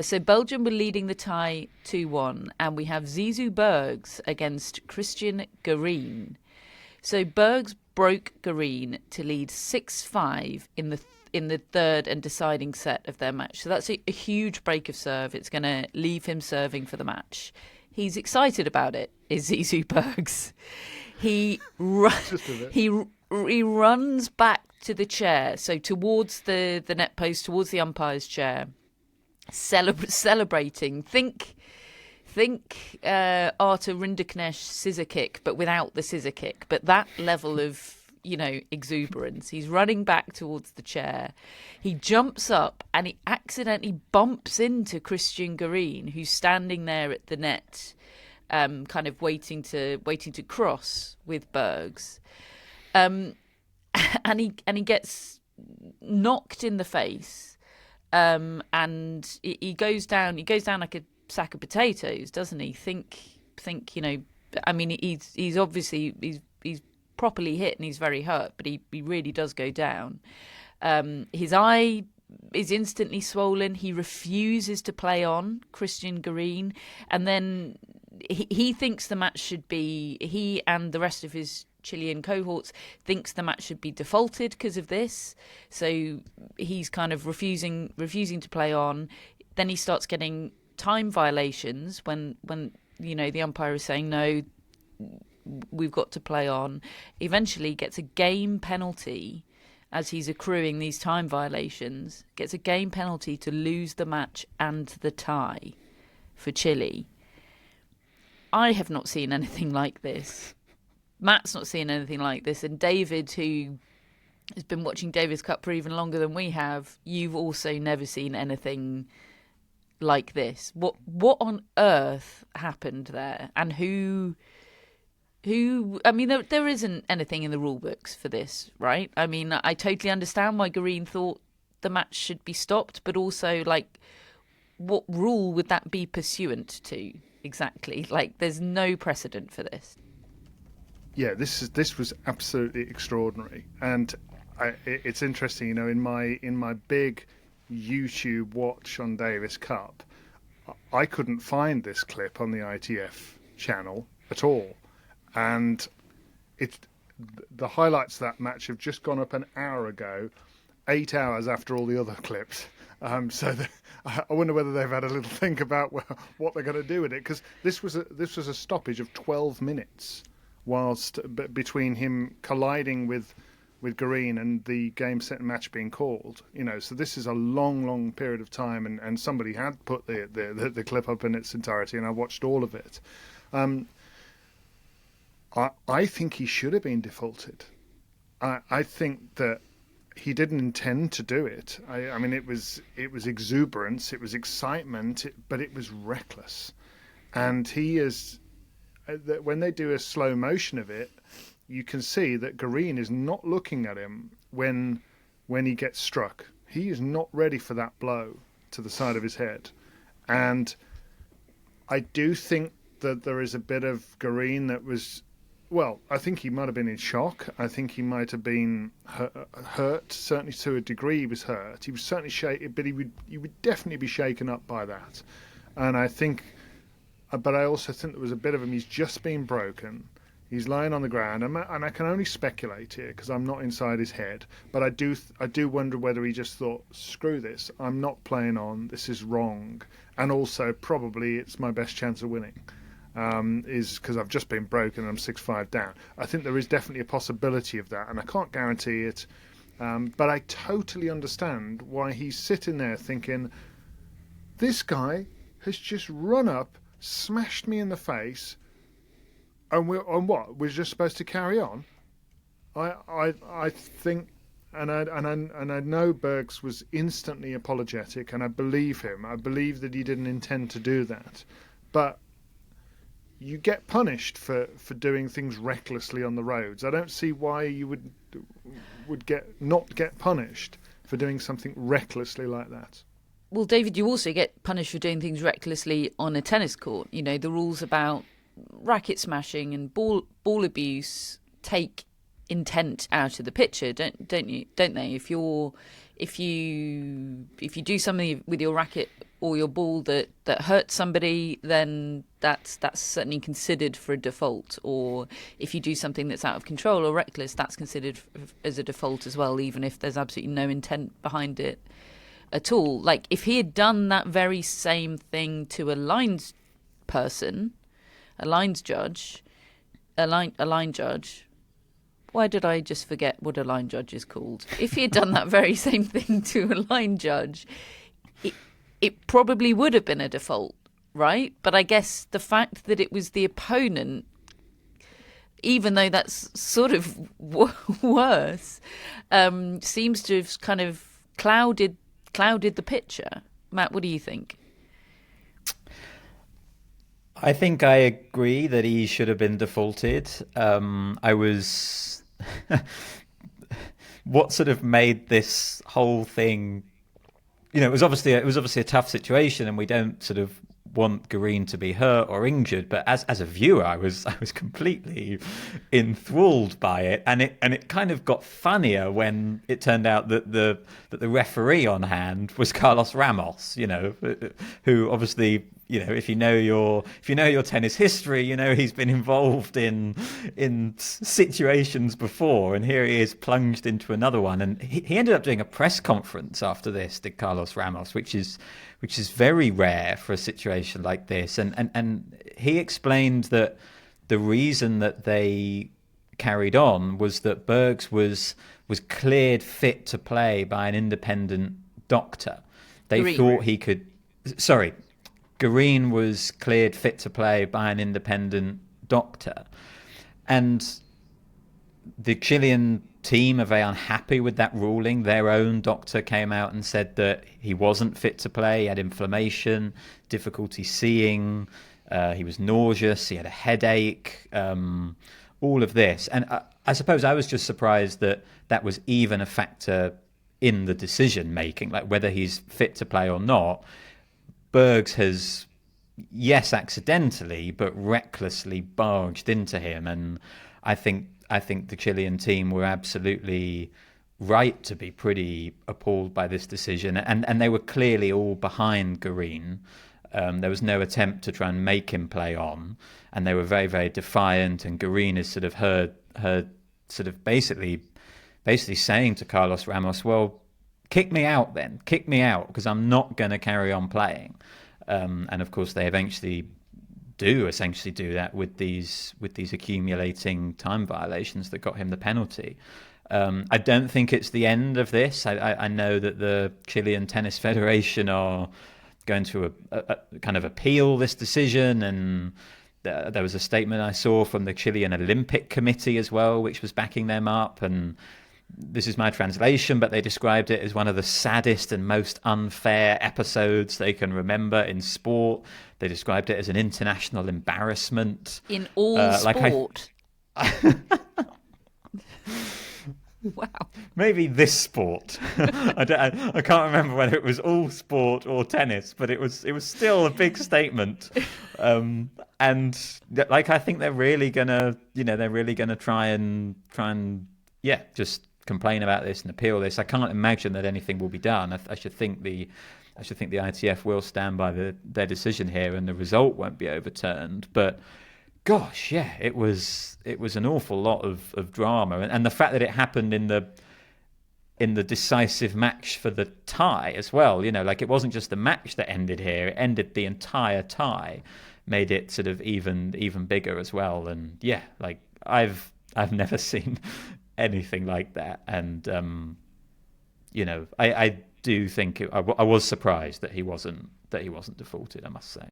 So Belgium were leading the tie 2-1, and we have Zizou Bergs against Christian Garin. So Bergs broke Garin to lead 6-5 in the third and deciding set of their match. So that's a huge break of serve. It's going to leave him serving for the match. He's excited about it, is Zizou Bergs. He he runs back to the chair, so towards the net post, towards the umpire's chair, celebrating. Think Arthur Rinderknecht scissor kick, but without the scissor kick. But that level of, exuberance. He's running back towards the chair. He jumps up and he accidentally bumps into Christian Garin, who's standing there at the net, kind of waiting to cross with Bergs. And he gets knocked in the face. And he goes down like a sack of potatoes, doesn't he? Think, I mean, he's obviously he's properly hit and he's very hurt, but he really does go down. His eye is instantly swollen. He refuses to play on, Christian Garin, and then he thinks the match should be, he and the rest of his Chilean cohorts thinks the match should be defaulted because of this. So he's kind of refusing to play on. Then he starts getting time violations when the umpire is saying no, we've got to play on. Eventually gets a game penalty as he's accruing these time violations. Gets a game penalty to lose the match and the tie for Chile. I have not seen anything like this. Matt's not seen anything like this, and David, who has been watching Davis Cup for even longer than we have, you've also never seen anything like this. What on earth happened there? And who I mean, there isn't anything in the rule books for this, right? I mean, I totally understand why Garin thought the match should be stopped, but also, like, what rule would that be pursuant to exactly? Like, there's no precedent for this. Yeah, this was absolutely extraordinary, and it's interesting. In my big YouTube watch on Davis Cup, I couldn't find this clip on the ITF channel at all, and the highlights of that match have just gone up an hour ago, 8 hours after all the other clips. I wonder whether they've had a little think about what they're going to do with it, because this was a stoppage of 12 minutes. Whilst between him colliding with Garin and the game, set and match being called, so this is a long period of time, and somebody had put the clip up in its entirety, and I watched all of it. I think he should have been defaulted. I think that he didn't intend to do it. I mean, it was exuberance, it was excitement, but it was reckless, and he is. That when they do a slow motion of it, you can see that Garin is not looking at him when he gets struck. He is not ready for that blow to the side of his head. And I do think that there is a bit of Garin that was, well, I think he might have been in shock. I think he might have been hurt. Certainly to a degree he was hurt. He was certainly shaken, but he would definitely be shaken up by that. And I think... But I also think there was a bit of him. He's just been broken. He's lying on the ground, and I can only speculate here because I'm not inside his head. But I do wonder whether he just thought, "Screw this! I'm not playing on. This is wrong." And also, probably it's my best chance of winning, is because I've just been broken and I'm 6-5 down. I think there is definitely a possibility of that, and I can't guarantee it. But I totally understand why he's sitting there thinking, "This guy has just run up, smashed me in the face, and we're just supposed to carry on." I think, and I know Bergs was instantly apologetic, and I believe him. I believe that he didn't intend to do that, but you get punished for doing things recklessly on the roads. I don't see why you would not get punished for doing something recklessly like that. Well, David, you also get punished for doing things recklessly on a tennis court. The rules about racket smashing and ball abuse take intent out of the picture, don't they? If you do something with your racket or your ball that hurts somebody, then that's certainly considered for a default. Or if you do something that's out of control or reckless, that's considered as a default as well, even if there's absolutely no intent behind it at all. Like if he had done that very same thing to a lines person, a lines judge, a line judge. Why did I just forget what a line judge is called? If he had done that very same thing to a line judge, it probably would have been a default, right? But I guess the fact that it was the opponent, even though that's sort of worse, seems to have kind of clouded the picture. Matt, what do you think? I think I agree that he should have been defaulted. I was what sort of made this whole thing, it was obviously a tough situation, and we don't sort of want Garin to be hurt or injured, but as a viewer, I was completely enthralled by it, and it kind of got funnier when it turned out that the referee on hand was Carlos Ramos, who obviously, if you know your tennis history, he's been involved in situations before, and here he is plunged into another one. And he ended up doing a press conference after this, did Carlos Ramos, which is very rare for a situation like this. And he explained that the reason that they carried on was that Bergs was cleared fit to play by an independent doctor. They Garin. thought he could. Sorry. Garin was cleared fit to play by an independent doctor. And the Chilean team are very unhappy with that ruling. Their own doctor came out and said that he wasn't fit to play. He had inflammation, difficulty seeing, he was nauseous, he had a headache, all of this. And I suppose I was just surprised that was even a factor in the decision making, like whether he's fit to play or not. Bergs has, yes, accidentally, but recklessly barged into him. And I think the Chilean team were absolutely right to be pretty appalled by this decision. And they were clearly all behind Garin. There was no attempt to try and make him play on. And they were very, very defiant. And Garin is sort of heard sort of basically saying to Carlos Ramos, well, kick me out then. Kick me out, because I'm not going to carry on playing. And of course, they eventually do that with these accumulating time violations that got him the penalty. I don't think it's the end of this. I know that the Chilean Tennis Federation are going to kind of appeal this decision, and there was a statement I saw from the Chilean Olympic Committee as well, which was backing them up. And this is my translation, but they described it as one of the saddest and most unfair episodes they can remember in sport. They described it as an international embarrassment. In all sport. Wow. Maybe this sport. I can't remember whether it was all sport or tennis, but it was still a big statement. And I think they're really gonna try and just complain about this and appeal this. I can't imagine that anything will be done. I should think the ITF will stand by their decision here, and the result won't be overturned. But gosh, yeah, it was an awful lot of drama, and the fact that it happened in the decisive match for the tie as well. Like it wasn't just the match that ended here; it ended the entire tie, made it sort of even bigger as well. And yeah, like I've never seen anything like that, and I do think I was surprised that he wasn't defaulted, I must say.